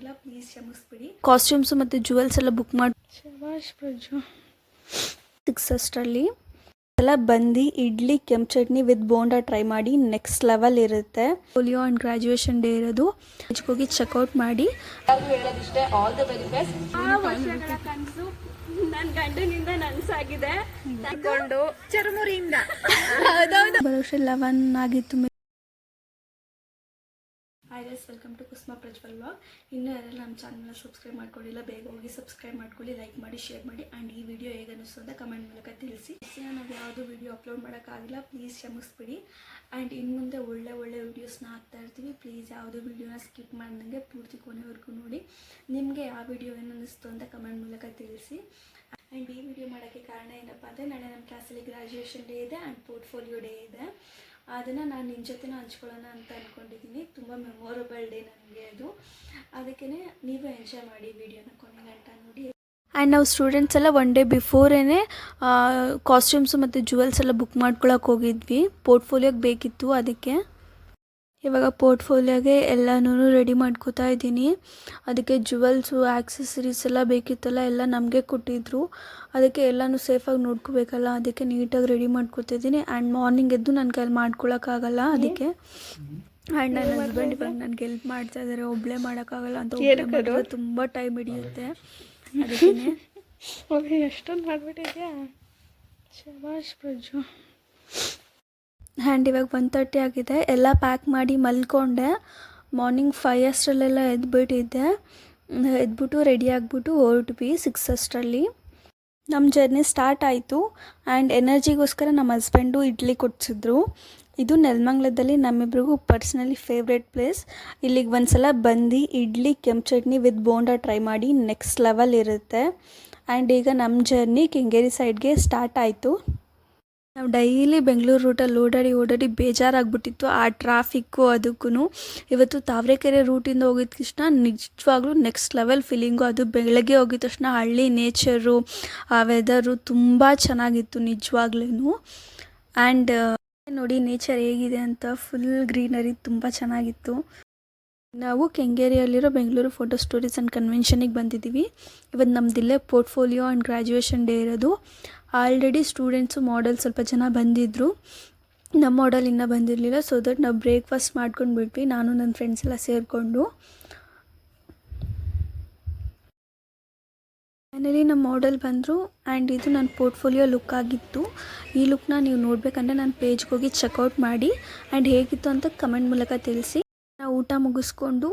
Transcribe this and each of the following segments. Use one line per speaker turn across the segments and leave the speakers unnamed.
ಮಾಡೋಕ್ಕಾಗಲ್ಲ, ಪ್ಲೀಸ್ ಕ್ಷಮಿಸ್ಬಿಡಿ. ಕಾಸ್ಟ್ಯೂಮ್ಸು ಮತ್ತು ಜುವೆಲ್ಸ್ ಎಲ್ಲ ಬುಕ್ ಮಾಡಿ ಶಬಾಷ್ ಪ್ರಜು 6 ಅಷ್ಟರಲ್ಲಿ ಎಲ್ಲ ಬಂದು ಇಡ್ಲಿ ಕೆಂಪು ಚಟ್ನಿ ವಿತ್ ಬೋಂಡಾ ಟ್ರೈ ಮಾಡಿ, ನೆಕ್ಸ್ಟ್ ಲೆವೆಲ್ ಇರುತ್ತೆ. ಪೋಲಿಯೋ ಆ್ಯಂಡ್ ಗ್ರ್ಯಾಜುಯೇಷನ್ ಡೇ ಇರೋದು, ಹೋಗಿ ಚೆಕ್ಔಟ್ ಮಾಡಿ.
ಹೇಳೋದಿಷ್ಟೇ, ಆಲ್ ದ ವೆರಿ ಬೆಸ್ಟ್. ವರ್ಷಗಳ ಕನಸು ನನ್ನ ಗಂಡನಿಂದ ನನಸಾಗಿದೆ. ತಗೊಂಡು ಚರ್ಮುರಿಯಿಂದ
ಬರೋಷ್ಟು 11 ಆಗಿತ್ತು. Hi guys, welcome to Kusuma Prajwal vlog. ಇನ್ನೂ ಯಾರೆಲ್ಲ ನಮ್ಮ ಚಾನಲ್ನ ಸಬ್ಸ್ಕ್ರೈಬ್ ಮಾಡ್ಕೊಳ್ಳಿಲ್ಲ, ಬೇಗ ಹೋಗಿ ಸಬ್ಸ್ಕ್ರೈಬ್ ಮಾಡ್ಕೊಳ್ಳಿ, ಲೈಕ್ ಮಾಡಿ, ಶೇರ್ ಮಾಡಿ. ಆ್ಯಂಡ್ ಈ ವಿಡಿಯೋ ಹೇಗೆ ಅನ್ನಿಸ್ತು ಅಂತ ಕಮೆಂಟ್ ಮೂಲಕ ತಿಳಿಸಿ. ನಾವು ಯಾವುದೂ ವಿಡಿಯೋ ಅಪ್ಲೋಡ್ ಮಾಡೋಕ್ಕಾಗಿಲ್ಲ, ಪ್ಲೀಸ್ ಕ್ಷಮಿಸ್ಬಿಡಿ. ಆ್ಯಂಡ್ ಇನ್ನು ಮುಂದೆ ಒಳ್ಳೆ ವೀಡಿಯೋಸ್ನ ಹಾಕ್ತಾ ಇರ್ತೀವಿ. ಪ್ಲೀಸ್ ಯಾವುದೂ ವಿಡಿಯೋನ ಸ್ಕಿಪ್ ಮಾಡ್ದಂಗೆ ಪೂರ್ತಿ ಕೊನೆವರೆಗೂ ನೋಡಿ. ನಿಮಗೆ ಯಾವ ವಿಡಿಯೋ ಏನು ಅನ್ನಿಸ್ತು ಅಂತ ಕಮೆಂಟ್ ಮೂಲಕ ತಿಳಿಸಿ. ಆ್ಯಂಡ್ ಈ ವಿಡಿಯೋ ಮಾಡೋಕ್ಕೆ ಕಾರಣ ಏನಪ್ಪ ಅಂದರೆ, ನಾಳೆ ನಮ್ಮ ಕ್ಲಾಸಲ್ಲಿ ಗ್ರ್ಯಾಜುಯೇಷನ್ ಡೇ ಇದೆ ಆ್ಯಂಡ್ ಪೋರ್ಟ್ಫೋಲಿಯೋ ಡೇ ಇದೆ. ಅದನ್ನು ನಾನು ನಿನ್ನ ಜೊತೆನೂ ಹಂಚ್ಕೊಳ್ಳೋಣ ಅಂತ ಅಂದ್ಕೊಂಡಿದ್ದೀನಿ. ತುಂಬ ಮೆಮೊರಬಲ್ ಡೇ ನನಗೆ ಅದು. ಅದಕ್ಕೇ ನೀವು ಎಂಜಾಯ್ ಮಾಡಿ, ವಿಡಿಯೋನ ಕೊನೆ ಗಂಟ ನೋಡಿ. ಆ್ಯಂಡ್ ನಾವು ಸ್ಟೂಡೆಂಟ್ಸ್ ಎಲ್ಲ ಒನ್ ಡೇ ಬಿಫೋರೇ ಕಾಸ್ಟ್ಯೂಮ್ಸು ಮತ್ತು ಜುವೆಲ್ಸ್ ಎಲ್ಲ ಬುಕ್ ಮಾಡ್ಕೊಳಕ್ಕೆ ಹೋಗಿದ್ವಿ. ಪೋರ್ಟ್ಫೋಲಿಯೋಗೆ ಬೇಕಿತ್ತು, ಅದಕ್ಕೆ ಇವಾಗ ಪೋರ್ಟ್ಫೋಲಿಯೋಗೆ ಎಲ್ಲನೂ ರೆಡಿ ಮಾಡ್ಕೋತಾ ಇದ್ದೀನಿ. ಅದಕ್ಕೆ ಜುವೆಲ್ಸು ಆ್ಯಕ್ಸೆಸರೀಸ್ ಎಲ್ಲ ಬೇಕಿತ್ತಲ್ಲ, ಎಲ್ಲ ನಮಗೆ ಕೊಟ್ಟಿದ್ದರು. ಅದಕ್ಕೆ ಎಲ್ಲನೂ ಸೇಫಾಗಿ ನೋಡ್ಕೋಬೇಕಲ್ಲ, ಅದಕ್ಕೆ ನೀಟಾಗಿ ರೆಡಿ ಮಾಡ್ಕೊತಿದ್ದೀನಿ. ಆ್ಯಂಡ್ ಮಾರ್ನಿಂಗ್ ಎದ್ದು ನನ್ನ ಕೈಲಿ ಮಾಡ್ಕೊಳಕ್ಕಾಗಲ್ಲ, ಅದಕ್ಕೆ. ಆ್ಯಂಡ್ ನನ್ನ ಹಸ್ಬೆಂಡ್ ಇವಾಗ ನನಗೆ ಹೆಲ್ಪ್ ಮಾಡ್ತಾ ಇದ್ದಾರೆ. ಒಬ್ಬಳೇ ಮಾಡೋಕ್ಕಾಗಲ್ಲ ಅಂತ, ತುಂಬ ಟೈಮ್ ಹಿಡಿಯುತ್ತೆ. ಅದಕ್ಕೆ ಎಷ್ಟೊಂದು ಮಾಡಿಬಿಟ್ಟಿದ್ಯಾ, ಶಬಾಷ್ ಪ್ರಜು. ಆ್ಯಂಡ್ ಇವಾಗ 1:30 ಆಗಿದೆ. ಎಲ್ಲ ಪ್ಯಾಕ್ ಮಾಡಿ ಮಲ್ಕೊಂಡೆ. ಮಾರ್ನಿಂಗ್ 5 ಅಷ್ಟರಲ್ಲೆಲ್ಲ ಎದ್ಬಿಟ್ಟು ರೆಡಿ ಆಗಿಬಿಟ್ಟು ಹೊರಟ್ವಿ 6 ಅಷ್ಟರಲ್ಲಿ. ನಮ್ಮ ಜರ್ನಿ ಸ್ಟಾರ್ಟ್ ಆಯಿತು. ಆ್ಯಂಡ್ ಎನರ್ಜಿಗೋಸ್ಕರ ನಮ್ಮ ಹಸ್ಬೆಂಡು ಇಡ್ಲಿ ಕೊಡಿಸಿದ್ರು. ಇದು ನೆಲಮಂಗಲದಲ್ಲಿ ನಮ್ಮಿಬ್ರಿಗೂ ಪರ್ಸ್ನಲಿ ಫೇವ್ರೆಟ್ ಪ್ಲೇಸ್. ಇಲ್ಲಿಗೆ ಒಂದ್ಸಲ ಬಂದು ಇಡ್ಲಿ ಕೆಂಪು ಚಟ್ನಿ ವಿತ್ ಬೋಂಡಾ ಟ್ರೈ ಮಾಡಿ, ನೆಕ್ಸ್ಟ್ ಲೆವೆಲ್ ಇರುತ್ತೆ. ಆ್ಯಂಡ್ ಈಗ ನಮ್ಮ ಜರ್ನಿ ಕೆಂಗೇರಿ ಸೈಡ್ಗೆ ಸ್ಟಾರ್ಟ್ ಆಯಿತು. ನಾವು ಡೈಲಿ ಬೆಂಗಳೂರು ರೂಟಲ್ಲಿ ಓಡಾಡಿ ಬೇಜಾರಾಗ್ಬಿಟ್ಟಿತ್ತು ಆ ಟ್ರಾಫಿಕ್ಕು. ಅದಕ್ಕೂ ಇವತ್ತು ತಾವರೆಕೆರೆ ರೂಟಿಂದ ಹೋಗಿದ ತಕ್ಷಣ ನಿಜವಾಗ್ಲೂ ನೆಕ್ಸ್ಟ್ ಲೆವೆಲ್ ಫೀಲಿಂಗು. ಅದು ಬೆಳಗ್ಗೆ ಹೋಗಿದ ತಕ್ಷಣ ಹಳ್ಳಿ ನೇಚರು, ಆ ವೆದರು ತುಂಬ ಚೆನ್ನಾಗಿತ್ತು ನಿಜವಾಗ್ಲೂ. ಆ್ಯಂಡ್ ನೋಡಿ ನೇಚರ್ ಹೇಗಿದೆ ಅಂತ, ಫುಲ್ ಗ್ರೀನರಿ, ತುಂಬ ಚೆನ್ನಾಗಿತ್ತು. ನಾವು ಕೆಂಗೇರಿಯಲ್ಲಿರೋ ಬೆಂಗಳೂರು ಫೋಟೋ ಸ್ಟೋರೀಸ್ ಆ್ಯಂಡ್ ಕನ್ವೆನ್ಷನಿಗೆ ಬಂದಿದ್ದೀವಿ. ಇವತ್ತು ನಮ್ಮದಿಲ್ಲೇ ಪೋರ್ಟ್ಫೋಲಿಯೋ ಆ್ಯಂಡ್ ಗ್ರ್ಯಾಜುಯೇಷನ್ ಡೇ ಇರೋದು. ಆಲ್ರೆಡಿ ಸ್ಟೂಡೆಂಟ್ಸು ಮಾಡೆಲ್ ಸ್ವಲ್ಪ ಜನ ಬಂದಿದ್ದರು, ನಮ್ಮ ಮಾಡೆಲ್ ಇನ್ನೂ ಬಂದಿರಲಿಲ್ಲ. ಸೊ ದಟ್ ನಾವು ಬ್ರೇಕ್ಫಾಸ್ಟ್ ಮಾಡ್ಕೊಂಡು ಬಿಟ್ವಿ, ನಾನು ನನ್ನ ಫ್ರೆಂಡ್ಸ್ ಎಲ್ಲ ಸೇರಿಕೊಂಡು. ಫೈನಲಿ ನಮ್ಮ ಮಾಡೆಲ್ ಬಂದರು. ಆ್ಯಂಡ್ ಇದು ನನ್ನ ಪೋರ್ಟ್ಫೋಲಿಯೋ ಲುಕ್ ಆಗಿತ್ತು. ಈ ಲುಕ್ನ ನೀವು ನೋಡಬೇಕಂದ್ರೆ ನನ್ನ ಪೇಜ್ಗೆ ಹೋಗಿ ಚೆಕ್ಔಟ್ ಮಾಡಿ. ಆ್ಯಂಡ್ ಹೇಗಿತ್ತು ಅಂತ ಕಮೆಂಟ್ ಮೂಲಕ ತಿಳಿಸಿ. ನಾವು ಊಟ ಮುಗಿಸ್ಕೊಂಡು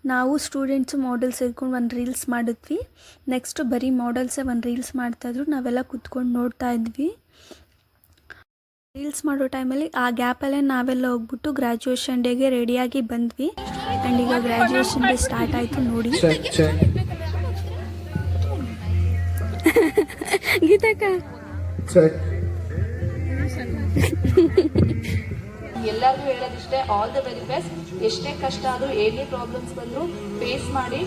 ನಾವು ಸ್ಟೂಡೆಂಟ್ಸು ಮಾಡೆಲ್ಸ್ ಸೇರ್ಕೊಂಡು ಒಂದು ರೀಲ್ಸ್ ಮಾಡಿದ್ವಿ. ನೆಕ್ಸ್ಟ್ ಬರೀ ಮಾಡೆಲ್ಸೇ ಒಂದು ರೀಲ್ಸ್ ಮಾಡ್ತಾಯಿದ್ರು, ನಾವೆಲ್ಲ ಕೂತ್ಕೊಂಡು ನೋಡ್ತಾ ಇದ್ವಿ. ರೀಲ್ಸ್ ಮಾಡೋ ಟೈಮಲ್ಲಿ ಆ ಗ್ಯಾಪಲ್ಲೇ ನಾವೆಲ್ಲ ಹೋಗ್ಬಿಟ್ಟು ಗ್ರ್ಯಾಜುಯೇಷನ್ ಡೇಗೆ ರೆಡಿಯಾಗಿ ಬಂದ್ವಿ. ಆ್ಯಂಡ್ ಈಗ ಗ್ರ್ಯಾಜುಯೇಷನ್ ಡೇ ಸ್ಟಾರ್ಟ್ ಆಯಿತು ನೋಡಿ. ಗೀತಕ್ಕ
ಎಲ್ಲರಿಗೂ ಹೇಳೋದಿಷ್ಟೇ, ಆಲ್ ದ ವೆರಿ ಬೆಸ್ಟ್. ಎಷ್ಟೇ ಕಷ್ಟ ಆದರೂ, ಏನೇ ಪ್ರಾಬ್ಲಮ್ಸ್ ಬಂದರೂ ಫೇಸ್ ಮಾಡಿ.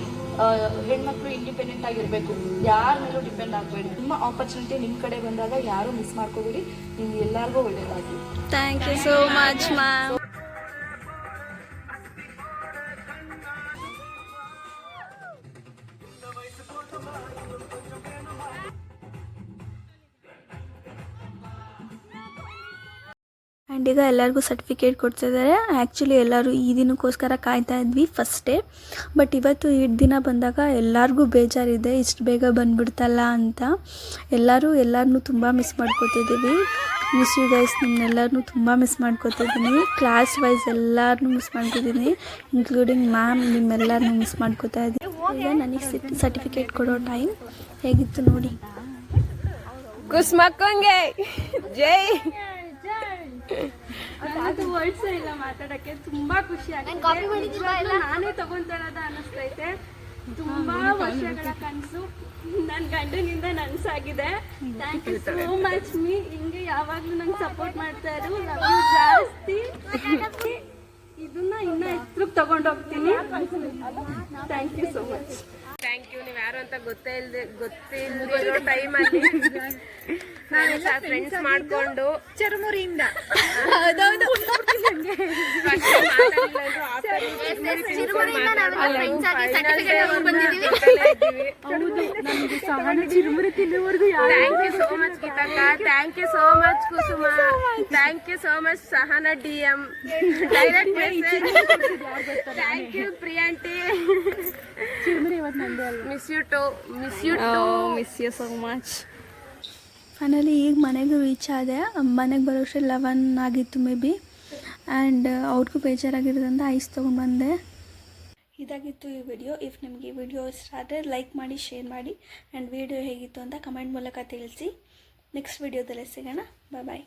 ಹೆಣ್ಮಕ್ಳು ಇಂಡಿಪೆಂಡೆಂಟ್ ಆಗಿರಬೇಕು, ಯಾರ ಮೇಲೂ ಡಿಪೆಂಡ್ ಆಗಬೇಡಿ. ತುಂಬ ಆಪರ್ಚುನಿಟಿ ನಿಮ್ಮ ಕಡೆ ಬಂದಾಗ ಯಾರೂ ಮಿಸ್ ಮಾಡ್ಕೋಬೇಡಿ. ನಿಮ್ಗೆ ಎಲ್ಲರಿಗೂ ಒಳ್ಳೆಯದಾಗಲಿ.
Thank you so much ma'am. And ಈಗ ಎಲ್ಲರಿಗೂ ಸರ್ಟಿಫಿಕೇಟ್ ಕೊಡ್ತಿದ್ದಾರೆ. ಆ್ಯಕ್ಚುಲಿ ಎಲ್ಲರೂ ಈ ದಿನಕ್ಕೋಸ್ಕರ ಕಾಯ್ತಾ ಇದ್ವಿ ಫಸ್ಟ್ ಡೇ. ಬಟ್ ಇವತ್ತು ಈ ದಿನ ಬಂದಾಗ ಎಲ್ಲರಿಗೂ ಬೇಜಾರಿದೆ, ಇಷ್ಟು ಬೇಗ ಬಂದುಬಿಡ್ತಲ್ಲ ಅಂತ. ಎಲ್ಲರನ್ನೂ ತುಂಬ ಮಿಸ್ ಮಾಡ್ಕೋತಿದ್ದೀವಿ. ಮಿಸ್ ಯು ಗೈಸ್, ನಿಮ್ಮೆಲ್ಲರನ್ನೂ ತುಂಬ ಮಿಸ್ ಮಾಡ್ಕೋತಿದ್ದೀನಿ. ಕ್ಲಾಸ್ ವೈಸ್ ಎಲ್ಲರನ್ನೂ ಮಿಸ್ ಮಾಡ್ಕೋತಿದ್ದೀನಿ, ಇನ್ಕ್ಲೂಡಿಂಗ್ ಮ್ಯಾಮ್. ನಿಮ್ಮೆಲ್ಲರನ್ನೂ ಮಿಸ್ ಮಾಡ್ಕೋತಾ ಇದ್ದೀನಿ. ಈಗ ನನಗೆ ಸರ್ಟಿಫಿಕೇಟ್ ಕೊಡೋ ಟೈಮ್. ಹೇಗಿತ್ತು ನೋಡಿ.
ಕುಸುಮಕ್ಕಂಗೆ ಜೈ. ಅದು ವರ್ಡ್ಸ್ ಇಲ್ಲ ಮಾತಾಡಕ್ಕೆ. ತುಂಬಾ ಖುಷಿ ಆಗುತ್ತೆ. ನಾನೇ ತಗೊಂತಾರದ ಅನಿಸ್ತೈತೆ. ತುಂಬಾ ವರ್ಷಗಳ ಕನಸು ನನ್ನ ಗಂಡನಿಂದ ನನಸಾಗಿದೆ. ಥ್ಯಾಂಕ್ ಯು ಸೋ ಮಚ್ ಮೀ. ಹಿಂಗೆ ಯಾವಾಗಲೂ ನಂಗೆ ಸಪೋರ್ಟ್ ಮಾಡ್ತಾ ಇರು. ಲವ್ ಯು ಜಾಸ್ತಿ. ಇದನ್ನ ಇನ್ನೂ ಎತ್ತರಕ್ಕೆ ತಗೊಂಡೋಗ್ತೀನಿ. Thank you so much. Thank you. ನೀವು ಯಾರು ಅಂತ ಗೊತ್ತಿಲ್ಲದಿರೋ ಟೈಮಲ್ಲಿ ನಾವೆಲ್ಲ ಫ್ರೆಂಡ್ಸ್ ಮಾಡ್ಕೊಂಡು
ಚರ್ಮುರಿಯಿಂದ
ಥ್ಯಾಂಕ್ ಯು ಸೋ ಮಚ್ ಗೀತಕ್ಕ, thank you so much Kusuma, thank you so much Sahana DM, direct message, thank you ಪ್ರಿಯಾಂಟಿ, miss you so much.
Finally ಈಗ ಮನೆಗೆ ರೀಚ್ ಆದೆ. ಮನೆಗೆ ಬರೋಷ್ಟೇ 11 ಆಗಿತ್ತು ಮೇ ಬಿ. ಆ್ಯಂಡ್ ಅವ್ರಿಗೂ ಬೇಜಾರಾಗಿರೋದ್ರಿಂದ ಐಸ್ ತೊಗೊಂಡು ಬಂದೆ. ಇದಾಗಿತ್ತು ಈ ವಿಡಿಯೋ. ಇಫ್ ನಿಮಗೆ ಈ ವಿಡಿಯೋ ಇಷ್ಟ ಆದರೆ ಲೈಕ್ ಮಾಡಿ, ಶೇರ್ ಮಾಡಿ, ಆ್ಯಂಡ್ ವಿಡಿಯೋ ಹೇಗಿತ್ತು ಅಂತ ಕಮೆಂಟ್ ಮೂಲಕ ತಿಳಿಸಿ. ನೆಕ್ಸ್ಟ್ ವಿಡಿಯೋದಲ್ಲೇ ಸಿಗೋಣ. ಬಾಯ್.